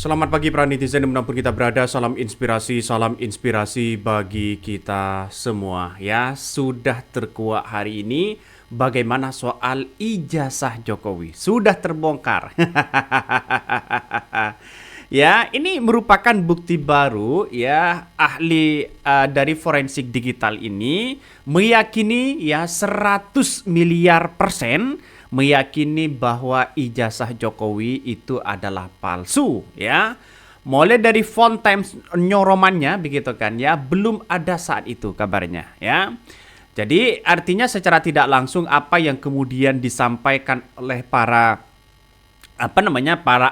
Selamat pagi para netizen dimanapun kita berada, salam inspirasi bagi kita semua. Ya, sudah terkuak hari ini bagaimana soal ijazah Jokowi. Sudah terbongkar. Ya, ini merupakan bukti baru ya ahli dari forensik digital ini meyakini ya 100 miliar persen meyakini bahwa ijazah Jokowi itu adalah palsu ya. Mulai dari font Times New Roman-nya begitu kan ya, belum ada saat itu kabarnya ya. Jadi artinya secara tidak langsung apa yang kemudian disampaikan oleh para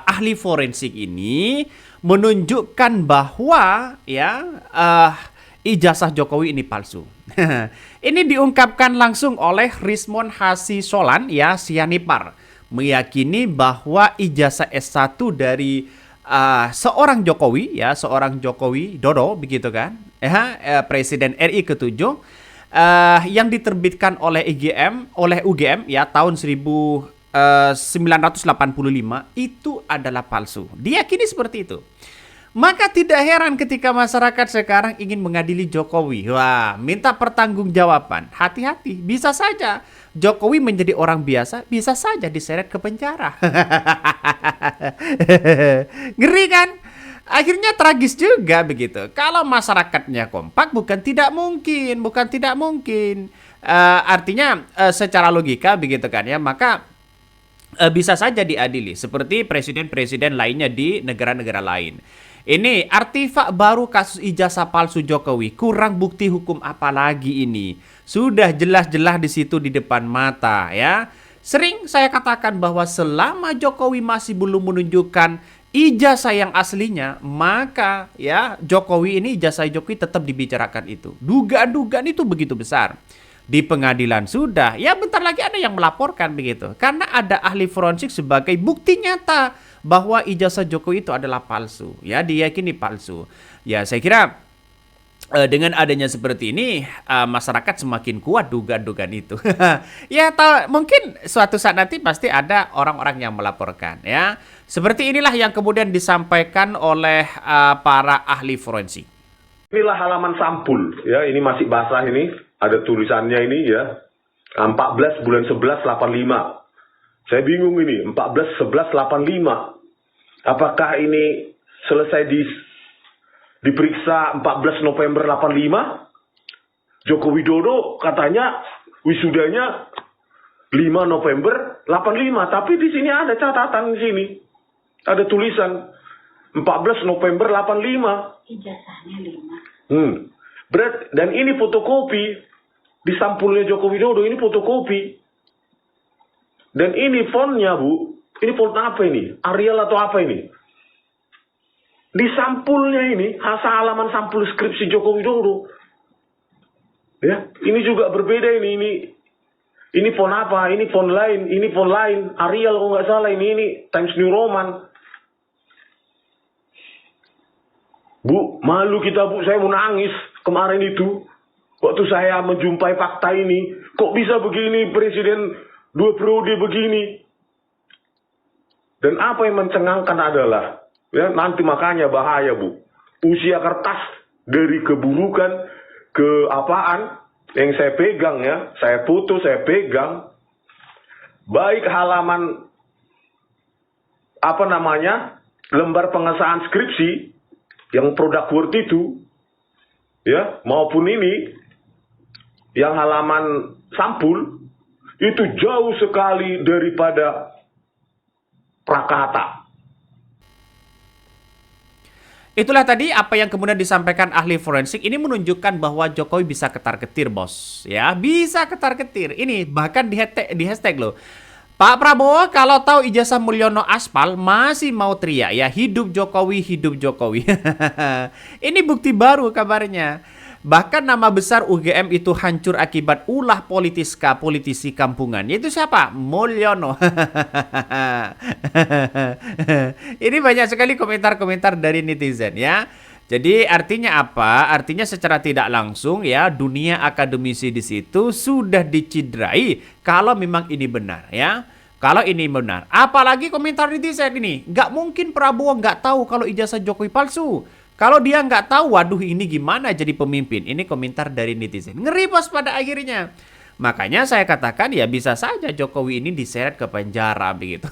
ahli forensik ini menunjukkan bahwa ya ijazah Jokowi ini palsu. Ini diungkapkan langsung oleh Rismon Hasisolan ya Sianipar meyakini bahwa ijazah S1 dari seorang Jokowi ya, seorang Jokowi Dodo begitu kan ya, Presiden RI ke-7 yang diterbitkan oleh UGM ya tahun 1985 itu adalah palsu. Diyakini seperti itu. Maka tidak heran ketika masyarakat sekarang ingin mengadili Jokowi. Wah, minta pertanggungjawaban. Hati-hati, bisa saja Jokowi menjadi orang biasa, bisa saja diseret ke penjara. Ngeri kan? Akhirnya tragis juga begitu. Kalau masyarakatnya kompak bukan tidak mungkin. Artinya secara logika begitu kan ya, maka bisa saja diadili seperti presiden-presiden lainnya di negara-negara lain. Ini artefak baru kasus ijazah palsu Jokowi. Kurang bukti hukum apa lagi ini? Sudah jelas-jelas di situ di depan mata ya. Sering saya katakan bahwa selama Jokowi masih belum menunjukkan ijazah yang aslinya, maka ya Jokowi ini ijazah Jokowi tetap dibicarakan itu. Dugaan-dugaan itu begitu besar. Di pengadilan sudah, ya bentar lagi ada yang melaporkan begitu. Karena ada ahli forensik sebagai bukti nyata bahwa ijazah Jokowi itu adalah palsu. Ya, diyakini palsu. Ya, saya kira dengan adanya seperti ini, masyarakat semakin kuat dugaan-dugaan itu. Ya, mungkin suatu saat nanti pasti ada orang-orang yang melaporkan. Ya, seperti inilah yang kemudian disampaikan oleh para ahli forensik. Inilah halaman sampul, ya ini masih basah ini, ada tulisannya ini ya, 14 bulan 11 85. Saya bingung ini, 14 11 85. Apakah ini selesai diperiksa 14 November 85? Joko Widodo katanya wisudanya 5 November 85, tapi di sini ada catatan di sini. Ada tulisan 14 November 85. Ijazahnya 5. Dan ini fotokopi di sampulnya Joko Widodo, ini fotokopi. Dan ini fontnya, Bu. Ini font apa ini? Arial atau apa ini? Di sampulnya ini, halaman sampul skripsi Joko Widodo. Ya, ini juga berbeda ini. Ini font apa? Ini font lain, ini font lain. Arial kalau nggak salah ini Times New Roman. Bu, malu kita Bu, saya mau nangis kemarin itu. Waktu saya menjumpai fakta ini, kok bisa begini Presiden 2 periode begini. Dan apa yang mencengangkan adalah, ya nanti makanya bahaya Bu. Usia kertas dari keburukan ke apaan yang saya pegang ya, saya foto, saya pegang. Baik halaman, lembar pengesahan skripsi, yang produk Word itu, ya, maupun ini, yang halaman sampul, itu jauh sekali daripada prakata. Itulah tadi apa yang kemudian disampaikan ahli forensik. Ini menunjukkan bahwa Jokowi bisa ketar-ketir, bos. Ya, bisa ketar-ketir. Ini bahkan di hashtag loh. Pak Prabowo kalau tahu ijazah Mulyono aspal masih mau teriak ya, hidup Jokowi, hidup Jokowi. Ini bukti baru kabarnya. Bahkan nama besar UGM itu hancur akibat ulah politisi kampungan. Yaitu siapa? Mulyono. Ini banyak sekali komentar-komentar dari netizen ya. Jadi artinya apa? Artinya secara tidak langsung ya dunia akademisi di situ sudah dicidrai kalau memang ini benar ya. Kalau ini benar. Apalagi komentar netizen ini. Nggak mungkin Prabowo nggak tahu kalau ijazah Jokowi palsu. Kalau dia nggak tahu, waduh ini gimana jadi pemimpin. Ini komentar dari netizen. Ngeri bos pada akhirnya. Makanya saya katakan ya bisa saja Jokowi ini diseret ke penjara begitu.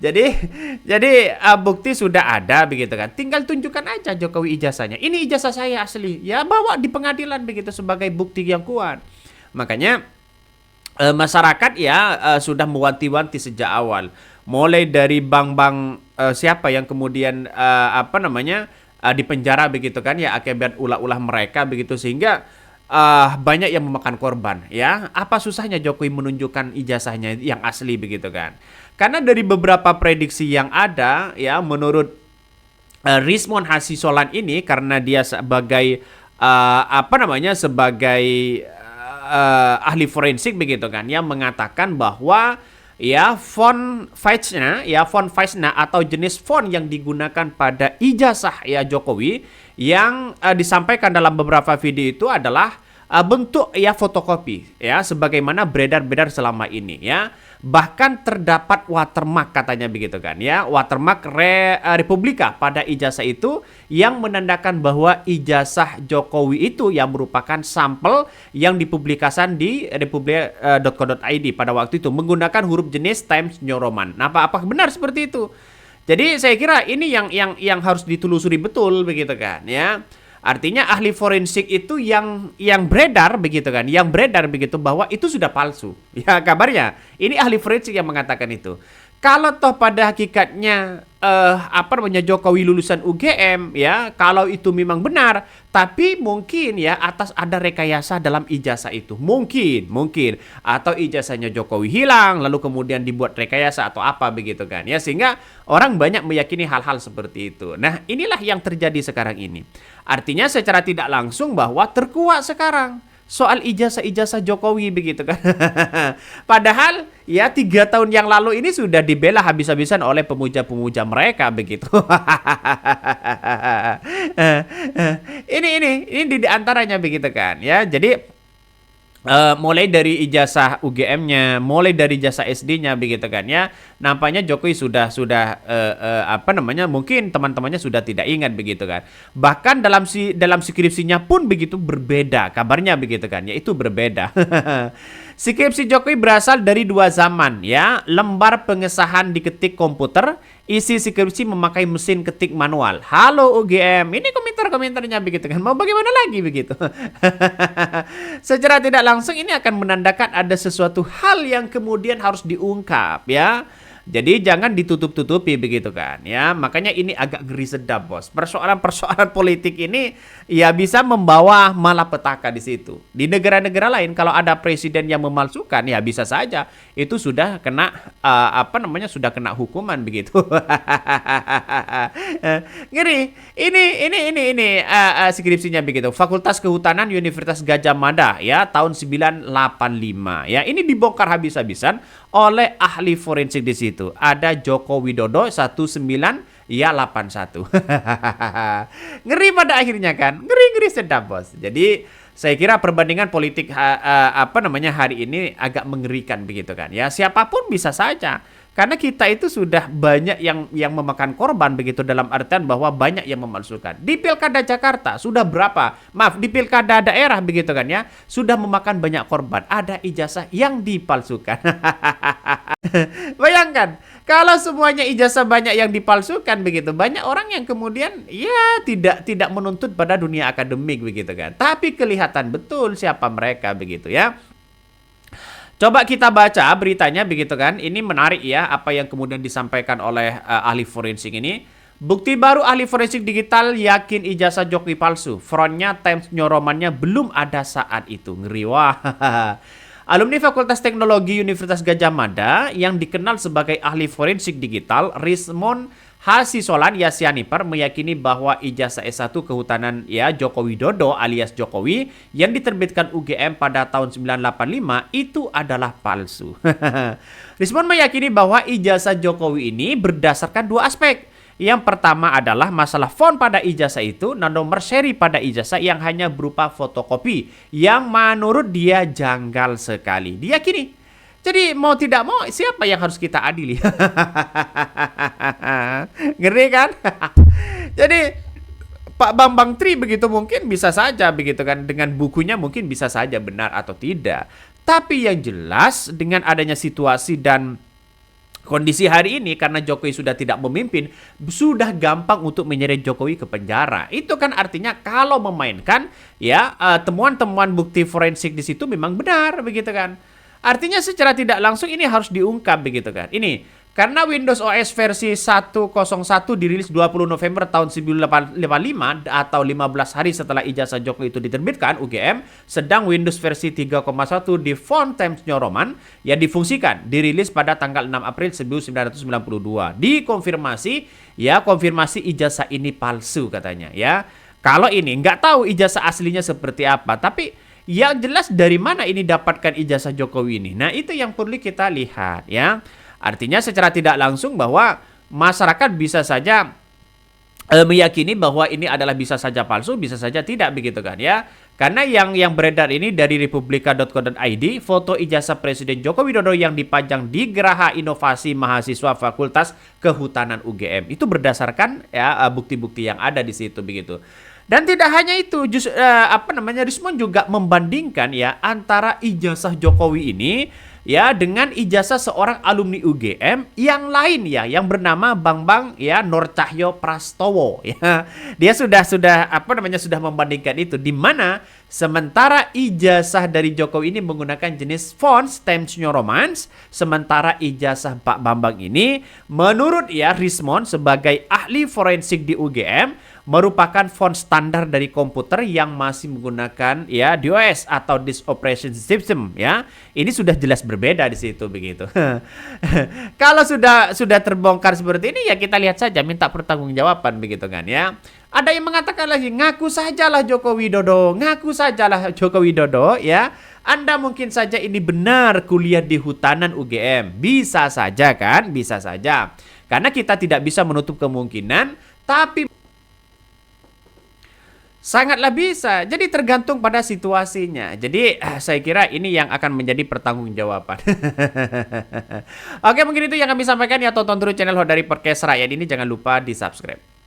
Jadi bukti sudah ada begitu kan. Tinggal tunjukkan aja Jokowi ijazahnya. Ini ijazah saya asli. Ya bawa di pengadilan begitu sebagai bukti yang kuat. Makanya masyarakat ya sudah mewanti-wanti sejak awal, mulai dari bank-bank siapa yang kemudian dipenjara begitu kan ya akibat ulah-ulah mereka begitu, sehingga banyak yang memakan korban ya. Apa susahnya Jokowi menunjukkan ijazahnya yang asli begitu kan? Karena dari beberapa prediksi yang ada ya, menurut Rizmon Hasisolan ini, karena dia sebagai sebagai ahli forensik begitu kan, yang mengatakan bahwa ya font Faizna atau jenis font yang digunakan pada ijazah ya Jokowi yang disampaikan dalam beberapa video itu adalah bentuk ya fotokopi ya, sebagaimana beredar-beredar selama ini ya. Bahkan terdapat watermark katanya begitu kan ya, watermark Republika pada ijazah itu yang menandakan bahwa ijazah Jokowi itu yang merupakan sampel yang dipublikasikan di republik.co.id pada waktu itu menggunakan huruf jenis Times New Roman. Nah, apakah benar seperti itu? Jadi saya kira ini yang harus ditelusuri betul begitu kan ya. Artinya ahli forensik itu yang beredar begitu kan, yang beredar begitu bahwa itu sudah palsu. Ya kabarnya, ini ahli forensik yang mengatakan itu. Kalau toh pada hakikatnya Jokowi lulusan UGM ya, kalau itu memang benar, tapi mungkin ya atas ada rekayasa dalam ijazah itu. Mungkin atau ijazahnya Jokowi hilang lalu kemudian dibuat rekayasa atau apa begitu kan. Ya sehingga orang banyak meyakini hal-hal seperti itu. Nah, inilah yang terjadi sekarang ini. Artinya secara tidak langsung bahwa terkuak sekarang soal ijazah-ijazah Jokowi begitu kan. Padahal ya 3 tahun yang lalu ini sudah dibela habis-habisan oleh pemuja-pemuja mereka begitu. ini di antaranya begitu kan ya. Jadi mulai dari ijazah UGM-nya, mulai dari ijazah SD-nya begitu kan ya. Nampaknya Jokowi sudah mungkin teman-temannya sudah tidak ingat begitu kan. Bahkan dalam skripsinya pun begitu berbeda kabarnya begitu kan, yaitu berbeda. Skripsi Jokowi berasal dari 2 zaman ya. Lembar pengesahan diketik komputer, isi skripsi memakai mesin ketik manual. Halo UGM, ini komentar-komentarnya begitu kan. Mau bagaimana lagi begitu? Secara tidak langsung ini akan menandakan ada sesuatu hal yang kemudian harus diungkap ya. Jadi jangan ditutup-tutupi begitu kan ya. Makanya ini agak ngeri sedap bos. Persoalan-persoalan politik ini ya bisa membawa malapetaka di situ. Di negara-negara lain kalau ada presiden yang memalsukan ya bisa saja itu sudah kena sudah kena hukuman begitu. Ngeri. Ini skripsinya begitu. Fakultas Kehutanan Universitas Gadjah Mada ya tahun 985 ya. Ini dibongkar habis-habisan oleh ahli forensik di situ. Ada Joko Widodo 1981. Ngeri pada akhirnya kan. Ngeri sedap bos. Jadi saya kira perbandingan politik hari ini agak mengerikan begitu kan ya. Siapapun bisa saja. Karena kita itu sudah banyak yang memakan korban begitu, dalam artian bahwa banyak yang memalsukan. Di Pilkada Jakarta sudah berapa? Maaf, di Pilkada daerah begitu kan ya, sudah memakan banyak korban. Ada ijazah yang dipalsukan. Bayangkan, kalau semuanya ijazah banyak yang dipalsukan begitu, banyak orang yang kemudian ya tidak menuntut pada dunia akademik begitu kan. Tapi kelihatan betul siapa mereka begitu ya. Coba kita baca beritanya begitu kan. Ini menarik ya apa yang kemudian disampaikan oleh ahli forensik ini. Bukti baru ahli forensik digital yakin ijazah Jokowi palsu. Frontnya Times New Roman-nya belum ada saat itu. Ngeri wah. Alumni Fakultas Teknologi Universitas Gadjah Mada yang dikenal sebagai ahli forensik digital Rizmon Hasisolan Yasianipar meyakini bahwa ijazah S1 Kehutanan ya Joko Widodo alias Jokowi yang diterbitkan UGM pada tahun 1985 itu adalah palsu. Rizmon meyakini bahwa ijazah Jokowi ini berdasarkan 2 aspek. Yang pertama adalah masalah font pada ijazah itu dan nomor seri pada ijazah yang hanya berupa fotokopi yang menurut dia janggal sekali. Diyakini. Jadi mau tidak mau siapa yang harus kita adili? Ngeri kan? Jadi Pak Bambang Tri begitu mungkin bisa saja begitu kan, dengan bukunya mungkin bisa saja benar atau tidak. Tapi yang jelas dengan adanya situasi dan kondisi hari ini, karena Jokowi sudah tidak memimpin, sudah gampang untuk menyeret Jokowi ke penjara. Itu kan artinya kalau memainkan ya temuan-temuan bukti forensik di situ memang benar begitu kan. Artinya secara tidak langsung ini harus diungkap begitu kan. Ini karena Windows OS versi 1.01 dirilis 20 November tahun 1985 atau 15 hari setelah ijazah Jokowi itu diterbitkan UGM, sedang Windows versi 3.1 di font Times New Roman yang difungsikan dirilis pada tanggal 6 April 1992. Dikonfirmasi ya, konfirmasi ijazah ini palsu katanya ya. Kalau ini nggak tahu ijazah aslinya seperti apa, tapi yang jelas dari mana ini dapatkan ijazah Jokowi ini. Nah, itu yang perlu kita lihat ya. Artinya secara tidak langsung bahwa masyarakat bisa saja meyakini bahwa ini adalah bisa saja palsu, bisa saja tidak begitu kan ya. Karena yang beredar ini dari republika.co.id, foto ijazah Presiden Joko Widodo yang dipajang di Geraha Inovasi Mahasiswa Fakultas Kehutanan UGM. Itu berdasarkan ya bukti-bukti yang ada di situ begitu. Dan tidak hanya itu, Rismon juga membandingkan ya antara ijazah Jokowi ini ya dengan ijazah seorang alumni UGM yang lain ya, yang bernama Bambang ya Nur Cahyo Prastowo ya. Dia sudah membandingkan itu, di mana sementara ijazah dari Jokowi ini menggunakan jenis font Times New Roman, sementara ijazah Pak Bambang ini menurut ya Rismon sebagai ahli forensik di UGM merupakan font standar dari komputer yang masih menggunakan ya DOS atau Disk Operation System ya. Ini sudah jelas berbeda di situ begitu. Kalau sudah terbongkar seperti ini ya kita lihat saja, minta pertanggungjawaban begitu kan ya. Ada yang mengatakan lagi, ngaku sajalah Joko Widodo ya. Anda mungkin saja ini benar kuliah di hutanan UGM. Bisa saja kan? Bisa saja. Karena kita tidak bisa menutup kemungkinan, tapi sangatlah bisa. Jadi tergantung pada situasinya. Jadi saya kira ini yang akan menjadi pertanggungjawaban. Oke, mungkin itu yang kami sampaikan ya. Tonton terus channel Hodari Podcast Rakyat ini. Jangan lupa di subscribe.